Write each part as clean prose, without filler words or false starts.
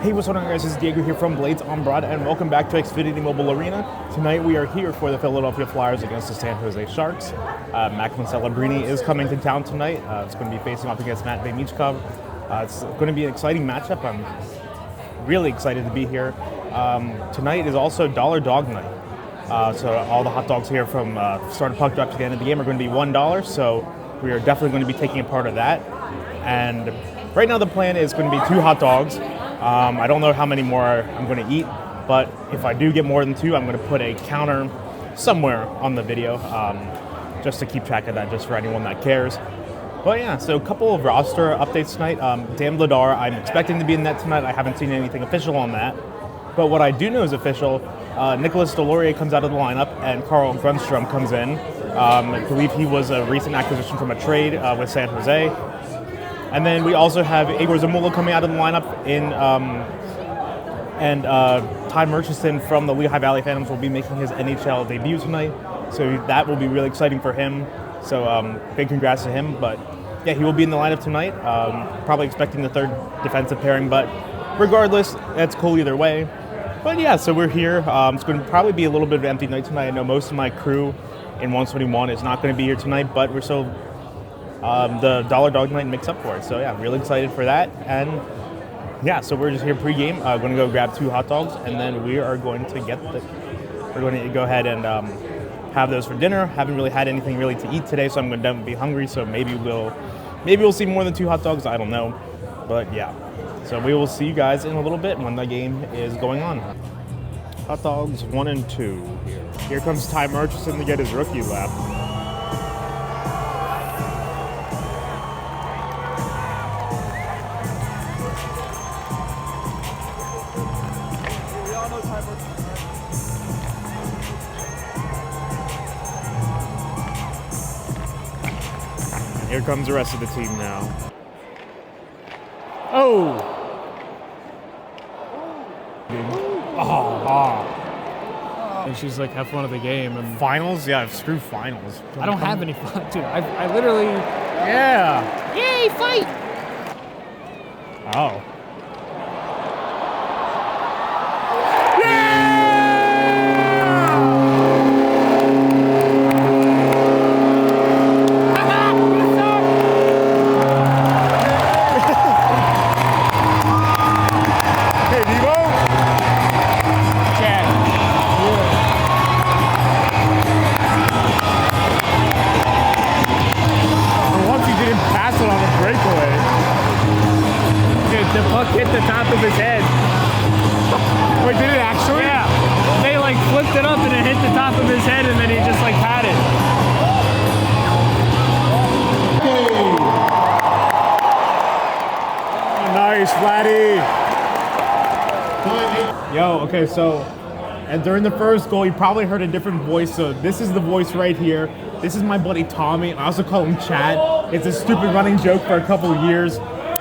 Hey, what's going on, guys? This is Diego here from Blades on Broad, and welcome back to Xfinity Mobile Arena. Tonight we are here for the Philadelphia Flyers against the San Jose Sharks. Macklin Celebrini is coming to town tonight. It's going to be facing off against Matt Michkov. It's going to be an exciting matchup. I'm really excited to be here. Tonight is also Dollar Dog Night. So all the hot dogs here from start of puck drop to the end of the game are going to be $1. So we are definitely going to be taking a part of that. And right now the plan is going to be 2 hot dogs. I don't know how many more I'm going to eat, but if I do get more than 2, I'm going to put a counter somewhere on the video just to keep track of that, just for anyone that cares. But yeah, so a couple of roster updates tonight. Dan Vladar, I'm expecting to be in net tonight. I haven't seen anything official on that. But what I do know is official, Nicholas Deslauriers comes out of the lineup and Carl Grundstrom comes in. I believe he was a recent acquisition from a trade with San Jose. And then we also have Igor Zamula coming out of the lineup and Ty Murchison from the Lehigh Valley Phantoms will be making his NHL debut tonight. So that will be really exciting for him. So big congrats to him. But yeah, he will be in the lineup tonight. Probably expecting the third defensive pairing, but regardless, that's cool either way. But yeah, so we're here. It's going to probably be a little bit of an empty night tonight. I know most of my crew in 121 is not going to be here tonight, but we're still the Dollar Dog Night makes up for it. So yeah, I'm really excited for that. And yeah, so we're just here pregame. Going to go grab 2 hot dogs, and then we are going to we're going to go ahead and have those for dinner. Haven't really had anything really to eat today, so I'm going to be hungry. So maybe we'll see more than 2 hot dogs. I don't know, but yeah. So we will see you guys in a little bit when the game is going on. Hot dogs 1 and 2 here. Here comes Ty Murchison to get his rookie lap. Here comes the rest of the team now. Oh! And she's like, have fun at the game. And Finals? Yeah, screw finals. I don't have any fun, dude. I literally... Yeah! Yay, fight! Oh. The puck hit the top of his head. Wait, did it actually? Yeah. They like flipped it up and it hit the top of his head and then he just like had it. Nice, Vladdy. Yo, okay, so, and during the first goal, you probably heard a different voice. So this is the voice right here. This is my buddy Tommy. I also call him Chad. It's a stupid running joke for a couple of years.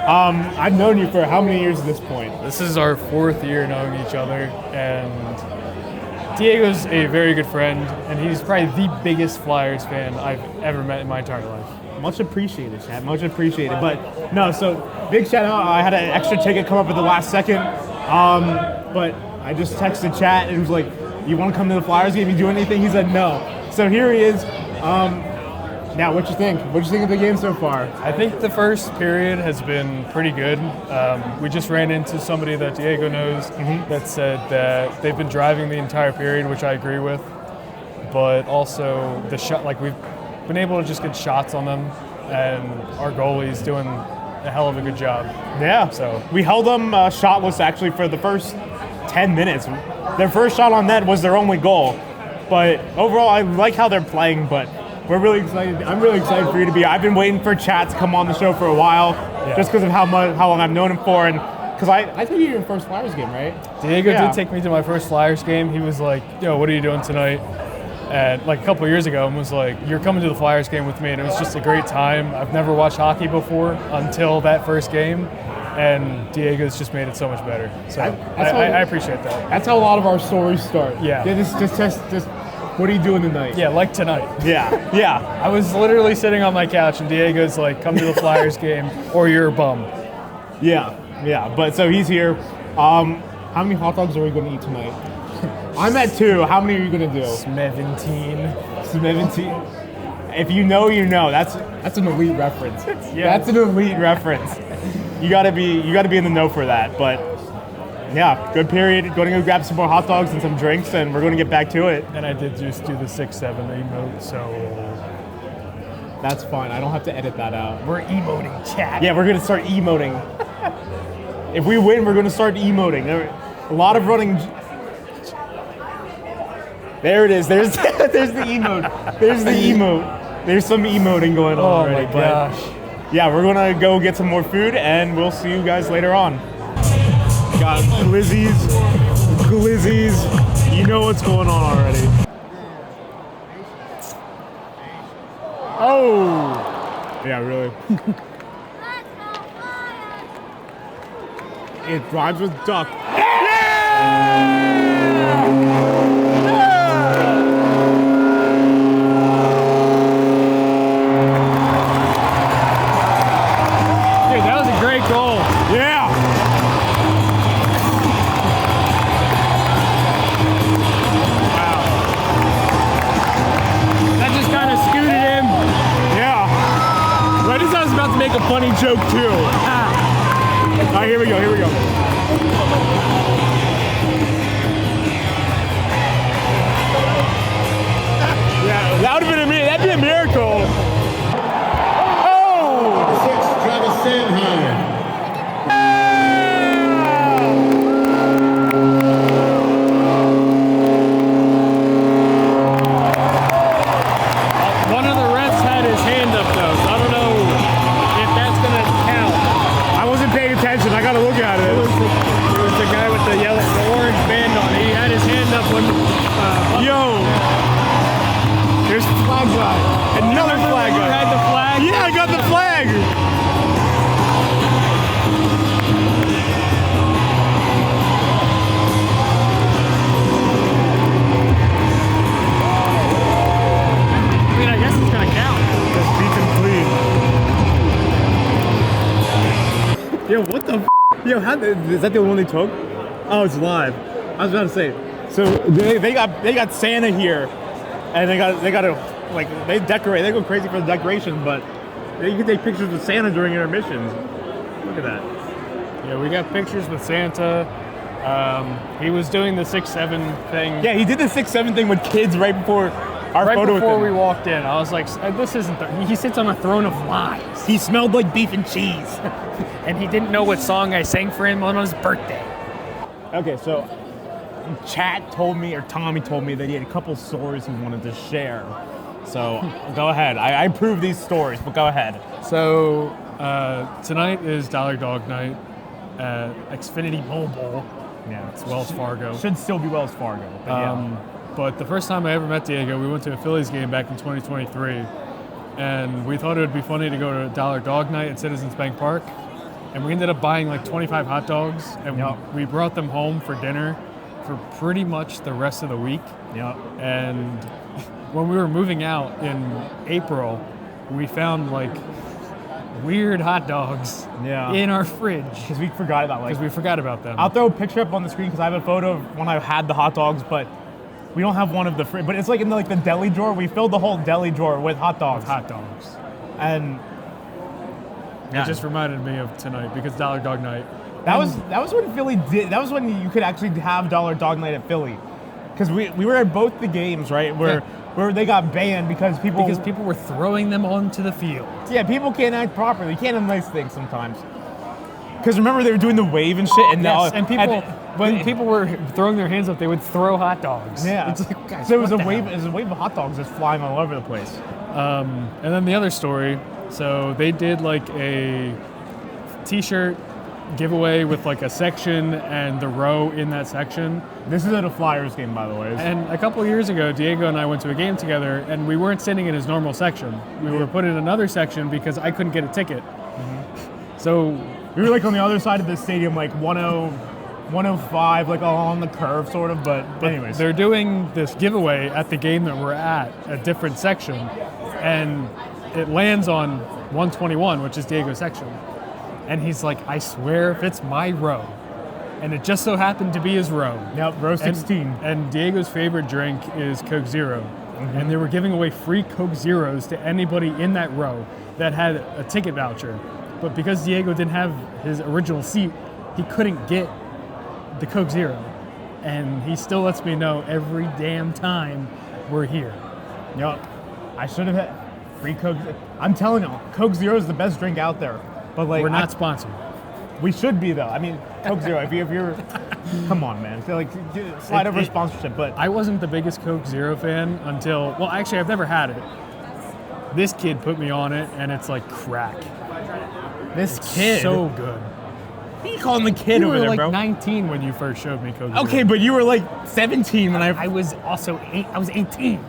I've known you for how many years at this point? This is our 4th year knowing each other, and Diego's a very good friend, and he's probably the biggest Flyers fan I've ever met in my entire life. Much appreciated, Chad. Much appreciated. But no, so big shout out. I had an extra ticket come up at the last second, but I just texted Chad and was like, "You want to come to the Flyers game? You do anything?" He said no. So here he is. Now, what you think? What you think of the game so far? I think the first period has been pretty good. We just ran into somebody that Diego knows that said that they've been driving the entire period, which I agree with. But also the shot, like we've been able to just get shots on them, and our goalie's doing a hell of a good job. Yeah. So we held them shotless actually for the first 10 minutes. Their first shot on net was their only goal. But overall, I like how they're playing, but we're really excited. I'm really excited for you to be. I've been waiting for Chat to come on the show for a while, just because of how long I've known him for, and because I think you're your first Flyers game, right? Diego did take me to my first Flyers game. He was like, "Yo, what are you doing tonight?" And like a couple of years ago, and was like, "You're coming to the Flyers game with me," and it was just a great time. I've never watched hockey before until that first game, and Diego's just made it so much better. So I appreciate that. That's how a lot of our stories start. Yeah. Just what are you doing tonight? Yeah, like tonight. Yeah. I was literally sitting on my couch, and Diego's like, "Come to the Flyers game, or you're a bum." Yeah. But so he's here. How many hot dogs are we going to eat tonight? I'm at 2. How many are you going to do? 17. 17. If you know, you know. That's an elite reference. Yeah. That's an elite reference. You gotta be in the know for that. But yeah, good period. Going to go grab some more hot dogs and some drinks, and we're going to get back to it. And I did just do the 6-7 emote, so That's fine. I don't have to edit that out. we're emoting, chat. Yeah, we're going to start emoting. If we win, we're going to start emoting. A lot of running. There it is. There's the emote. There's the emote. There's some emoting going on already. Oh my gosh. But yeah, we're going to go get some more food, and we'll see you guys later on. Got Glizzy's. You know what's going on already. Oh! Yeah, really. It rhymes with duck. Dude, that was a great goal. Yeah! Wow. That just kind of scooted him. Yeah! Right as I was about to make a funny joke too. All right, here we go. Yeah, that'd be a miracle. Oh! 6, Travis Sanheim. One of the refs had his hand up though, so I don't know if that's gonna count. I wasn't paying attention. I gotta look at It it. was the guy with the orange band on. He had his hand up when. Yo! There's flag guy. Another flag You guy. had the flag. Yeah, I got the flag. I mean, I guess it's gonna count. Just beat him clean. Yo, what the? Yo, is that the one they took? Oh, it's live. I was about to say. So they got Santa here, and they got a like they decorate. They go crazy for the decoration, but you can take pictures with Santa during intermissions. Look at that. Yeah, we got pictures with Santa. He was doing the 6-7 thing. Yeah, he did the 6-7 thing with kids right before our Right photo before with we him. walked in, I was like, "This isn't." He sits on a throne of lies, He smelled like beef and cheese. and he didn't know what song I sang for him on his birthday. Okay, so Chat told me, or Tommy told me that he had a couple stories he wanted to share. So go ahead. I approve these stories, but go ahead. So tonight is Dollar Dog Night at Xfinity Mobile. Yeah, It's Wells Fargo. Should still be Wells Fargo. But yeah. But the first time I ever met Diego, we went to a Phillies game back in 2023, and we thought it would be funny to go to Dollar Dog Night at Citizens Bank Park, and we ended up buying like 25 hot dogs, and Yep. we brought them home for dinner for pretty much the rest of the week. Yep. And when we were moving out in April, we found like weird hot dogs Yeah. in our fridge Because we forgot about because we forgot about them. I'll throw a picture up on the screen because I have a photo of when I had the hot dogs, but we don't have one of the fridge. But it's like in the deli drawer. We filled the whole deli drawer with hot dogs. Hot dogs. And It just reminded me of tonight because Dollar Dog Night. that was when Philly did. That was when you could actually have Dollar Dog Night at Philly, because we were at both the games, right? Where they got banned because people were throwing them onto the field. Yeah, people can't act properly. You can't have nice things sometimes. Because remember they were doing the wave and shit, and now Yes, and people when people were throwing their hands up, they would throw hot dogs. yeah, It's like, guys, so it was what a the wave. hell? It was a wave of hot dogs just flying all over the place. And then the other story. So they did like a T-shirt giveaway with like a section and the row in that section. This is at a Flyers game, by the way. And a couple of years ago, Diego and I went to a game together, and we weren't sitting in his normal section. We were put in another section because I couldn't get a ticket. So We were like on the other side of the stadium, like 105, like along the curve, sort of. But anyways, they're doing this giveaway at the game that we're at, a different section, and it lands on 121, which is Diego's section. And he's like, I swear if it's my row and it just so happened to be his row. Yep, row 16. And Diego's favorite drink is Coke Zero. And they were giving away free Coke Zeros to anybody in that row that had a ticket voucher. But because Diego didn't have his original seat, he couldn't get the Coke Zero. And he still lets me know every damn time we're here. Yep. I should have had free Coke. I'm telling you, Coke Zero is the best drink out there. But like, We're not sponsored. We should be though. I mean, Coke Zero. If you're, come on, man. I feel like slide over sponsorship. But I wasn't the biggest Coke Zero fan until, well, actually, I've never had it. This kid put me on it, and it's like crack. this kid, So good. what are you calling the kid You over were there, like bro? 19 when you first showed me Coke Zero. Okay, but you were like 17 when I was also 8. I was 18.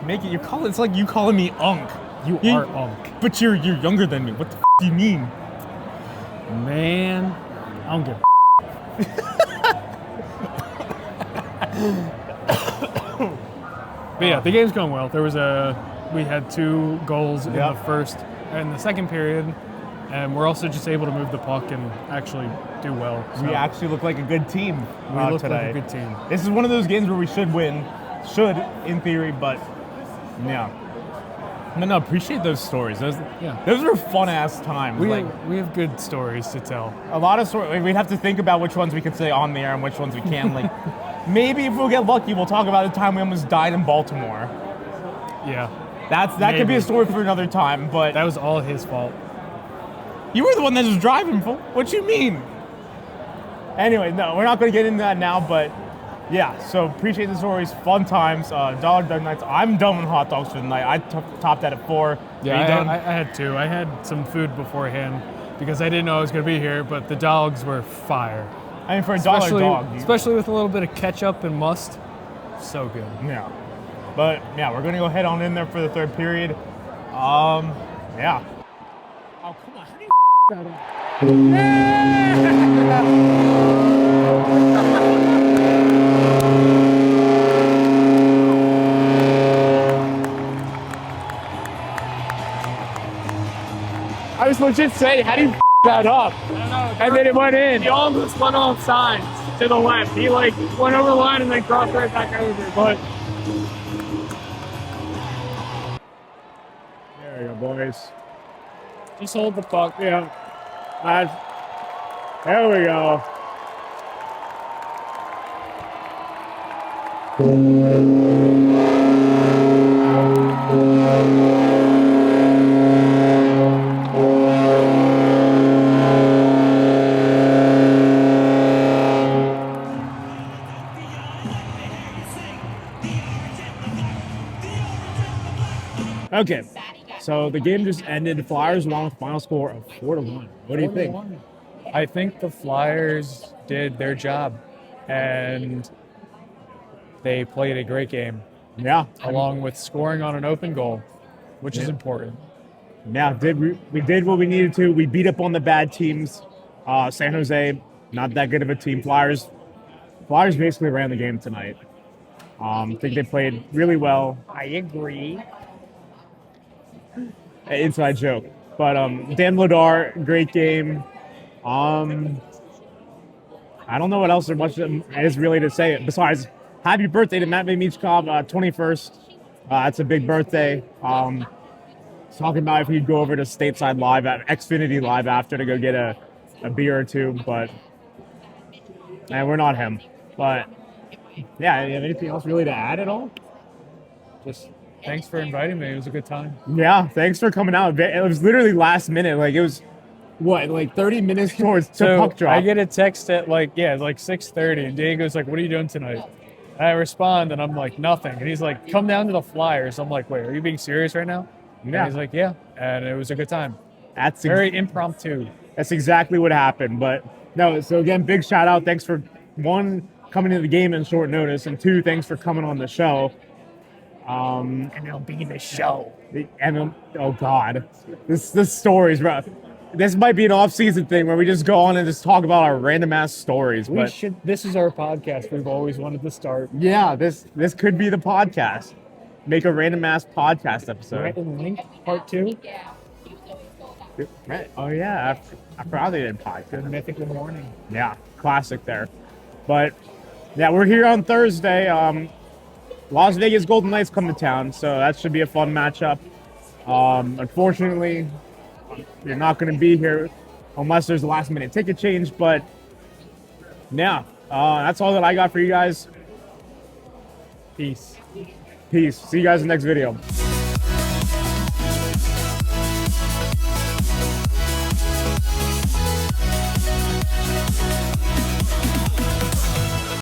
make it. It's like you calling me Unk. You are Unk. But you're younger than me. What the do you mean? Man, I don't give a But yeah, the game's going well. We had 2 goals in the first and the second period, and we're also just able to move the puck and actually do well. So We actually look like a good team we look today. like a good team. This is one of those games where we should win. Should, in theory, but yeah. No, appreciate those stories. Those were fun-ass times. We Like, have good stories to tell. a lot of stories. We'd have to think about which ones we could say on the air and which ones we can. Like, maybe if we'll get lucky, we'll talk about the time we almost died in Baltimore. Yeah, That could be Maybe. a story for another time, but that was all his fault. you were the one that was driving, fool. What you mean? Anyway, no, we're not going to get into that now, but yeah, so appreciate the stories, fun times, dollar dog nights. I'm done with hot dogs for the night. I topped that at 4. Yeah, Are you done? I had 2. I had some food beforehand because I didn't know I was going to be here, but the dogs were fire. I mean, for a dollar dog. Especially with a little bit of ketchup and must. So good. Yeah. But yeah, we're going to go head on in there for the third period. Yeah. Oh, come on. How do you I was legit saying, how do you that up? I don't know. And then it went in. He almost went off sides to the left. He like went over the line and then crossed right back over. But There you go, boys. just hold the puck. Yeah. There we go. Okay, so the game just ended. The Flyers won with a final score of 4-1. What do you think? I think the Flyers did their job, and they played a great game, Yeah. along with scoring on an open goal, which is important. Yeah, we did what we needed to. We beat up on the bad teams. San Jose, not that good of a team. Flyers basically ran the game tonight. I think they played really well. I agree. Inside joke. But Dan Vladar, great game. I don't know what else there much is really to say besides happy birthday to Matt Michkov, 21st. That's a big birthday. Talking about if he'd go over to Stateside Live at Xfinity Live after to go get a beer or two, but we're not him. But yeah, you have anything else really to add at all? Just thanks for inviting me. It was a good time. Yeah, thanks for coming out. It was literally last minute. Like it was, like 30 minutes towards to puck drop. I get a text at like 6:30, and Diego's like, "What are you doing tonight?" And I respond, and I'm like, "Nothing." And he's like, "Come down to the Flyers." I'm like, "Wait, are you being serious right now?" Yeah. And he's like, "Yeah," and it was a good time. That's Very impromptu. That's exactly what happened. But no, so again, big shout out. Thanks for one, coming to the game in short notice, and 2, thanks for coming on the show. MLB the show. Oh God, this stories, bro. This might be an off-season thing where we just go on and just talk about our random ass stories. But This is our podcast. We've always wanted to start. yeah, this could be the podcast. Make a random ass podcast episode. Right in the link, part 2. Right. Oh yeah, I forgot they did pie. Good mythical morning. Yeah, classic there. But yeah, we're here on Thursday. Las Vegas Golden Knights come to town, so that should be a fun matchup. Unfortunately, you're not going to be here unless there's a last minute ticket change. But yeah, that's all that I got for you guys. Peace. Peace. See you guys in the next video.